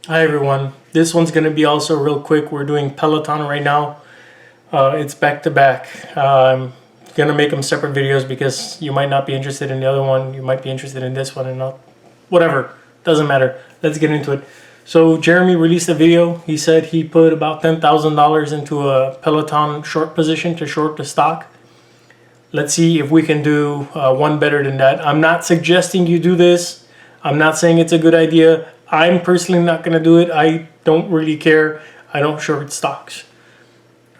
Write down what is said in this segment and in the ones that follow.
Hi everyone. This one's going to be also real quick. We're doing Peloton right now. It's back to back. I'm going to make them separate videos because you might not be interested in the other one. You might be interested in this one and not. Whatever. Doesn't matter. Let's get into it. So Jeremy released a video. He said he put about $10,000 into a Peloton short position to short the stock. Let's see if we can do one better than that. I'm not suggesting you do this. I'm not saying it's a good idea. I'm personally not going to do it. I don't really care. I don't short stocks.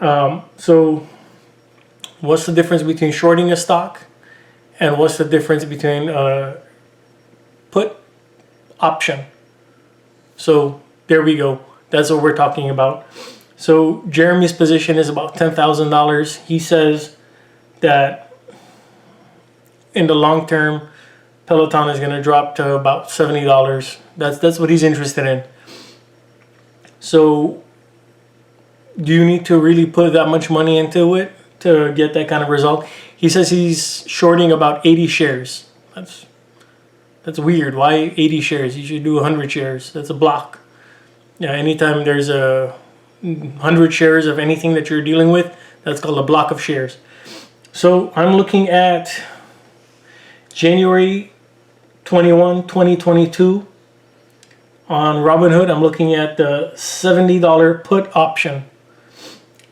So what's the difference between shorting a stock and what's the difference between put option? So there we go. That's what we're talking about. So Jeremy's position is about $10,000. He says that in the long term, Peloton is going to drop to about $70. That's what he's interested in. So do you need to really put that much money into it to get that kind of result? He says he's shorting about 80 shares. That's weird. Why 80 shares? You should do 100 shares. That's a block. Yeah, anytime there's 100 shares of anything that you're dealing with, that's called a block of shares. So I'm looking at January 21, 2022 on Robinhood. I'm looking at the $70 put option.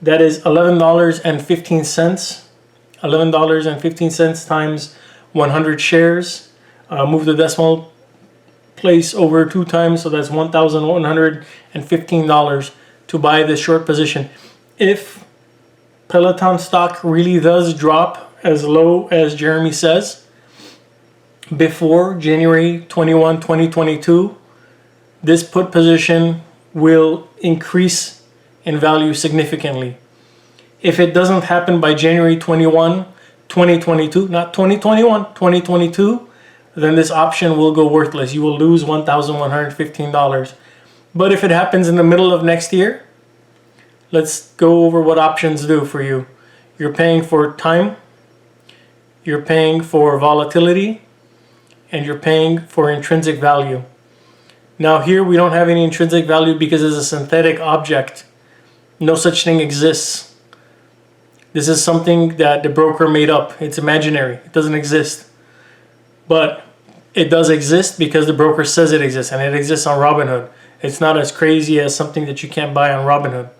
That is $11.15. $11.15 times 100 shares. Move the decimal place over 2 times, so that's $1,115 to buy this short position. If Peloton stock really does drop as low as Jeremy says before January 21, 2022, this put position will increase in value significantly. If it doesn't happen by January 21, 2022, not 2021, 2022, then this option will go worthless. You will lose $1,115. But if it happens in the middle of next year, let's go over what options do for you. You're paying for time, you're paying for volatility, and you're paying for intrinsic value. Now here we don't have any intrinsic value because it's a synthetic object. No such thing exists. This is something that the broker made up. It's imaginary. It doesn't exist. But it does exist because the broker says it exists, and it exists on Robinhood. It's not as crazy as something that you can't buy on Robinhood.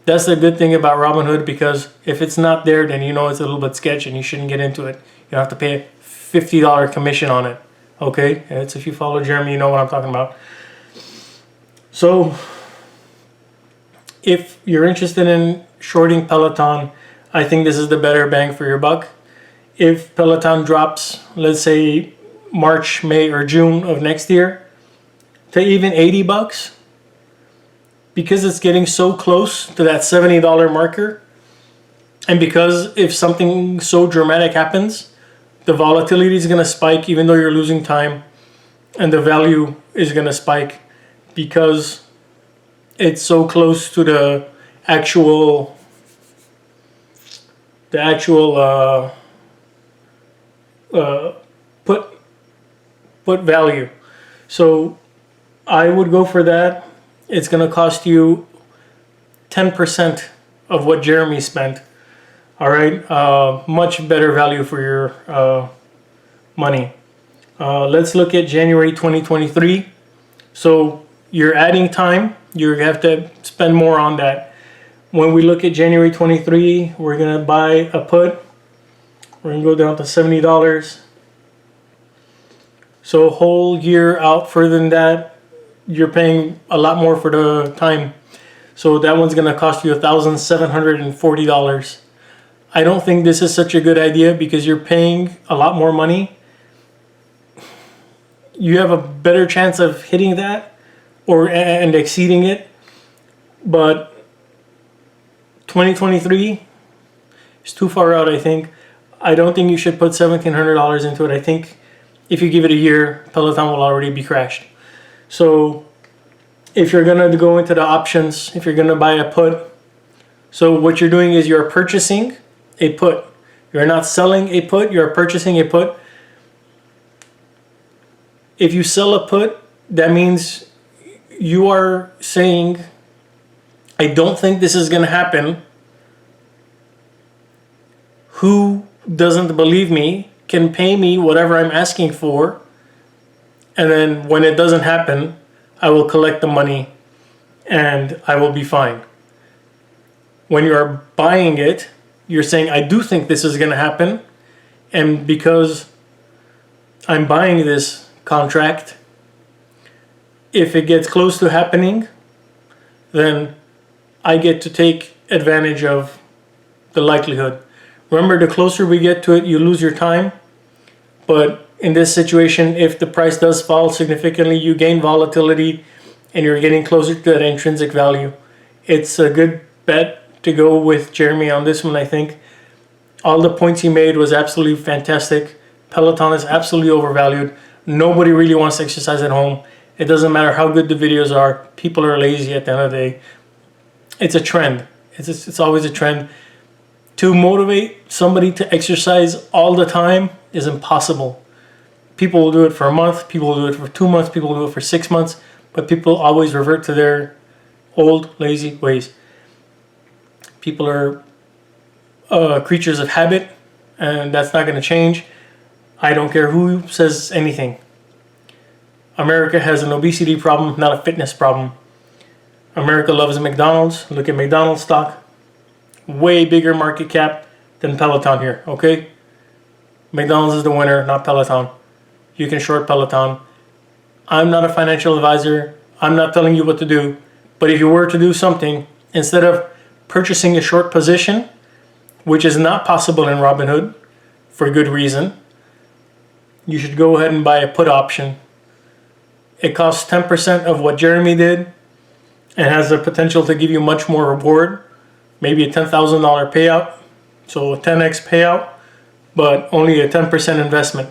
That's the good thing about Robinhood, because if it's not there, then you know it's a little bit sketch and you shouldn't get into it. You have to pay a $50 commission on it. Okay? It's, if you follow Jeremy, you know what I'm talking about. So if you're interested in shorting Peloton, I think this is the better bang for your buck. If Peloton drops, let's say March, May, or June of next year to even $80, because it's getting so close to that $70 marker, and because if something so dramatic happens, the volatility is going to spike even though you're losing time, and the value is going to spike because it's so close to the actual put value. So I would go for that. It's going to cost you 10% of what Jeremy spent. All right, much better value for your money. Let's look at January 2023. So you're adding time. You have to spend more on that. When we look at January 23, we're going to buy a put. We're going to go down to $70. So a whole year out further than that, you're paying a lot more for the time. So that one's going to cost you $1,740. I don't think this is such a good idea because you're paying a lot more money. You have a better chance of hitting that and exceeding it. But 2023 is too far out, I think. I don't think you should put $1,700 into it. I think if you give it a year, Peloton will already be crashed. So if you're going to go into the options, if you're going to buy a put, so what you're doing is you're purchasing a put. You're not selling a put, you're purchasing a put. If you sell a put, that means you are saying, I don't think this is going to happen, who doesn't believe me can pay me whatever I'm asking for, and then when it doesn't happen, I will collect the money and I will be fine. When you're buying it, you're saying, I do think this is going to happen, and because I'm buying this contract, if it gets close to happening, then I get to take advantage of the likelihood. Remember, the closer we get to it, you lose your time. But in this situation, if the price does fall significantly, you gain volatility and you're getting closer to that intrinsic value. It's a good bet to go with Jeremy on this one, I think. All the points he made was absolutely fantastic. Peloton is absolutely overvalued. Nobody really wants to exercise at home. It doesn't matter how good the videos are. People are lazy at the end of the day. It's a trend. It's always a trend. To motivate somebody to exercise all the time is impossible. People will do it for a month. People will do it for 2 months. People will do it for 6 months. But people always revert to their old, lazy ways. People are creatures of habit, and that's not going to change. I don't care who says anything. America has an obesity problem, not a fitness problem. America loves McDonald's. Look at McDonald's stock. Way bigger market cap than Peloton here, okay? McDonald's is the winner, not Peloton. You can short Peloton. I'm not a financial advisor. I'm not telling you what to do. But if you were to do something, instead of purchasing a short position, which is not possible in Robinhood for good reason, you should go ahead and buy a put option. It costs 10% of what Jeremy did and has the potential to give you much more reward. Maybe a $10,000 payout, so a 10x payout, but only a 10% investment.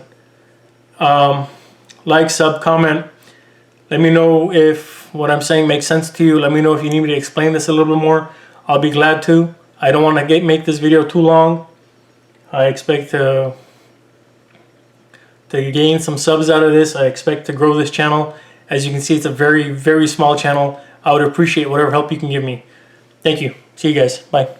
Like, sub, comment. Let me know if what I'm saying makes sense to you. Let me know if you need me to explain this a little bit more. I'll be glad to. I don't want to make this video too long. I expect to gain some subs out of this. I expect to grow this channel. As you can see, it's a very, very small channel. I would appreciate whatever help you can give me. Thank you. See you guys. Bye.